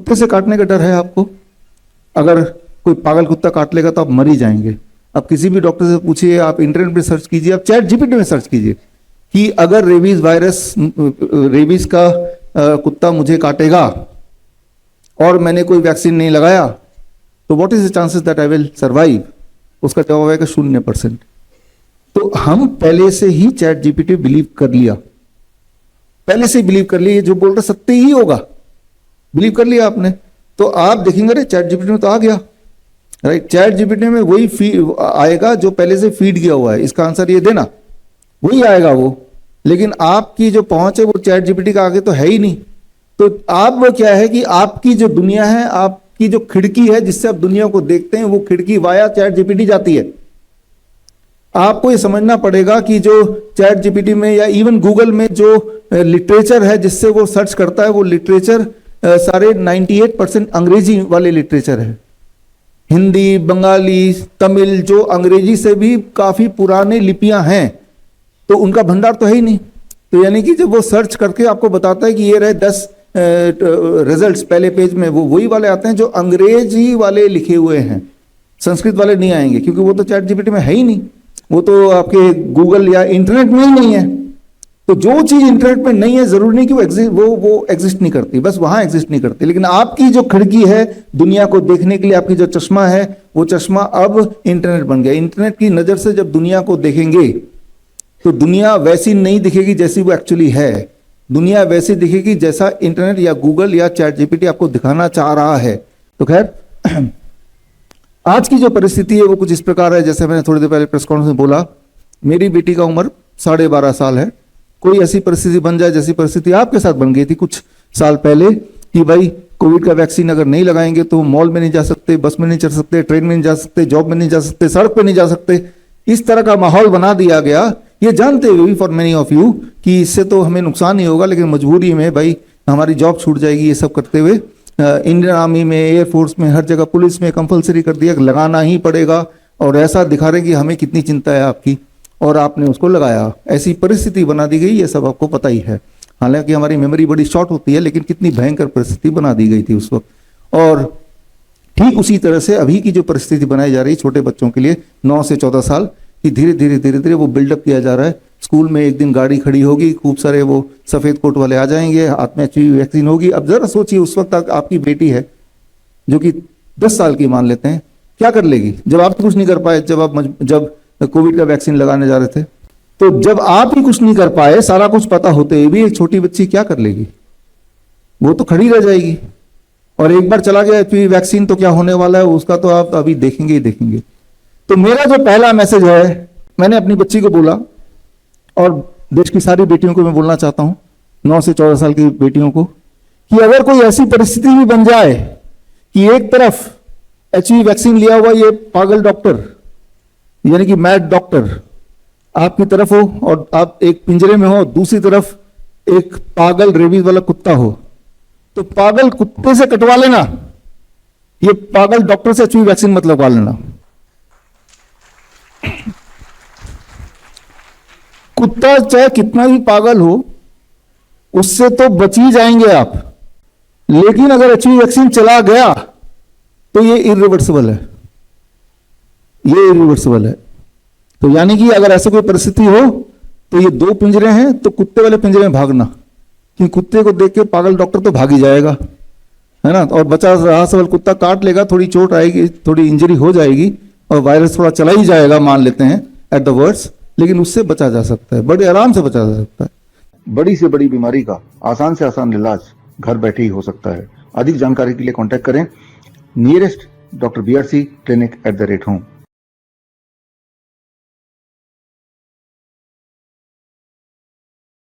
कुत्ते से काटने का डर है आपको? अगर कोई पागल कुत्ता काट लेगा तो आप मर ही जाएंगे। अब किसी भी डॉक्टर से पूछिए, आप इंटरनेट पे सर्च कीजिए, आप चैट जीपीटी में सर्च कीजिए कि अगर रेबीज वायरस, रेबीज का कुत्ता मुझे काटेगा और मैंने कोई वैक्सीन नहीं लगाया तो what is the chances that I will survive? उसका जवाब आएगा 0%। तो हम पहले से ही चैट जीपीटी बिलीव कर लिया, पहले से ही बिलीव कर लिया, ये जो बोल रहा सत्य ही होगा, बिलीव कर लिया आपने। तो आप देखेंगे अरे चैट जीपीटी में तो आ गया, राइट? चैट जीपीटी में वही आएगा जो पहले से फीड किया हुआ है, इसका आंसर ये देना, वही आएगा वो। लेकिन आपकी जो पहुंच है वो चैट जीपीटी का आगे तो है ही नहीं। तो आप वो क्या है कि आपकी जो दुनिया है, आपकी जो खिड़की है जिससे आप दुनिया को देखते हैं, वो खिड़की वाया चैट जीपीटी जाती है। आपको ये समझना पड़ेगा कि जो चैट जीपीटी में या इवन गूगल में जो लिटरेचर है जिससे वो सर्च करता है, वो लिटरेचर सारे 98% अंग्रेजी वाले लिटरेचर है। हिंदी, बंगाली, तमिल, जो अंग्रेजी से भी काफी पुराने लिपियां हैं, तो उनका भंडार तो है ही नहीं। तो यानी कि जब वो सर्च करके आपको बताता है कि ये रहे 10 रिजल्ट्स पहले पेज में, वो वही वाले आते हैं जो अंग्रेजी वाले लिखे हुए हैं, संस्कृत वाले नहीं आएंगे, क्योंकि वो तो चैट जीपीटी में है ही नहीं, वो तो आपके गूगल या इंटरनेट में ही नहीं है। तो जो चीज इंटरनेट में नहीं है, जरूरी नहीं कि वो एग्जिस्ट नहीं करती, बस वहां एग्जिस्ट नहीं करती। लेकिन आपकी जो खिड़की है दुनिया को देखने के लिए, आपकी जो चश्मा है, वो चश्मा अब इंटरनेट बन गया। इंटरनेट की नजर से जब दुनिया को देखेंगे तो दुनिया वैसी नहीं दिखेगी जैसी वो एक्चुअली है। दुनिया वैसी दिखेगी जैसा इंटरनेट या गूगल या चैट जीपीटी आपको दिखाना चाह रहा है। तो खैर, आज की जो परिस्थिति है वो कुछ इस प्रकार है, जैसे मैंने थोड़ी देर पहले प्रेस कॉन्फ्रेंस में बोला, मेरी बेटी का उम्र 12.5 साल है। कोई ऐसी परिस्थिति बन जाए जैसी परिस्थिति आपके साथ बन गई थी कुछ साल पहले, कि भाई कोविड का वैक्सीन अगर नहीं लगाएंगे तो मॉल में नहीं जा सकते, बस में नहीं चढ़ सकते, ट्रेन में नहीं जा सकते, जॉब में नहीं जा सकते, सड़क पे नहीं जा सकते, इस तरह का माहौल बना दिया गया, ये जानते हुए भी फॉर मेनी ऑफ यू कि इससे तो हमें नुकसान ही होगा, लेकिन मजबूरी में भाई हमारी जॉब छूट जाएगी, ये सब करते हुए इंडियन आर्मी में, एयरफोर्स में, हर जगह, पुलिस में कंपलसरी कर दिया, लगाना ही पड़ेगा। और ऐसा दिखा रहे कि हमें कितनी चिंता है आपकी, और आपने उसको लगाया। ऐसी परिस्थिति बना दी गई, ये सब आपको पता ही है। हालांकि हमारी मेमोरी बड़ी शॉर्ट होती है, लेकिन कितनी भयंकर परिस्थिति बना दी गई थी उस वक्त। और ठीक उसी तरह से अभी की जो परिस्थिति बनाई जा रही है छोटे बच्चों के लिए 9 से 14 साल की, धीरे धीरे वो बिल्डअप किया जा रहा है। स्कूल में एक दिन गाड़ी खड़ी होगी, खूब सारे वो सफेद कोट वाले आ जाएंगे, हाथ में एचआईवी वैक्सीन होगी। अब जरा सोचिए, उस वक्त तक आपकी बेटी है जो कि 10 साल की मान लेते हैं, क्या कर लेगी? जब आप कुछ नहीं कर पाए, जब कोविड का वैक्सीन लगाने जा रहे थे, तो जब आप ही कुछ नहीं कर पाए, सारा कुछ पता होते हुए भी एक छोटी बच्ची क्या कर लेगी? वो तो खड़ी रह जाएगी। और एक बार चला गया एचआईवी वैक्सीन तो क्या होने वाला है उसका तो आप अभी देखेंगे ही देखेंगे। तो मेरा जो पहला मैसेज है, मैंने अपनी बच्ची को बोला, और देश की सारी बेटियों को मैं बोलना चाहता हूं, 9 से 14 साल की बेटियों को, कि अगर कोई ऐसी परिस्थिति भी बन जाए कि एक तरफ एचआईवी वैक्सीन लिया हुआ ये पागल डॉक्टर, यानी कि मैड डॉक्टर आपकी तरफ हो, और आप एक पिंजरे में हो, दूसरी तरफ एक पागल रेबीज वाला कुत्ता हो, तो पागल कुत्ते से कटवा लेना, ये पागल डॉक्टर से एचआईवी वैक्सीन मत लगवा लेना। कुत्ता चाहे कितना भी पागल हो, उससे तो बच ही जाएंगे आप, लेकिन अगर एचआईवी वैक्सीन चला गया तो ये इरिवर्सिबल है, ये इरिवर्सिबल है। तो यानी कि अगर ऐसा कोई परिस्थिति हो तो ये 2 पिंजरे हैं, तो कुत्ते वाले पिंजरे में भागना, क्योंकि कुत्ते को देख के पागल डॉक्टर तो भाग ही जाएगा, है ना। और बचा रहा सवाल, कुत्ता काट लेगा, थोड़ी चोट आएगी, थोड़ी इंजरी हो जाएगी, और वायरस थोड़ा चला ही जाएगा मान लेते हैं एट द वर्स्ट, लेकिन उससे बचा जा सकता है, बड़े आराम से बचा जा सकता है। बड़ी से बड़ी बीमारी का आसान से आसान इलाज घर बैठे ही हो सकता है। अधिक जानकारी के लिए कॉन्टैक्ट करें nearest doctor BRC clinic @home।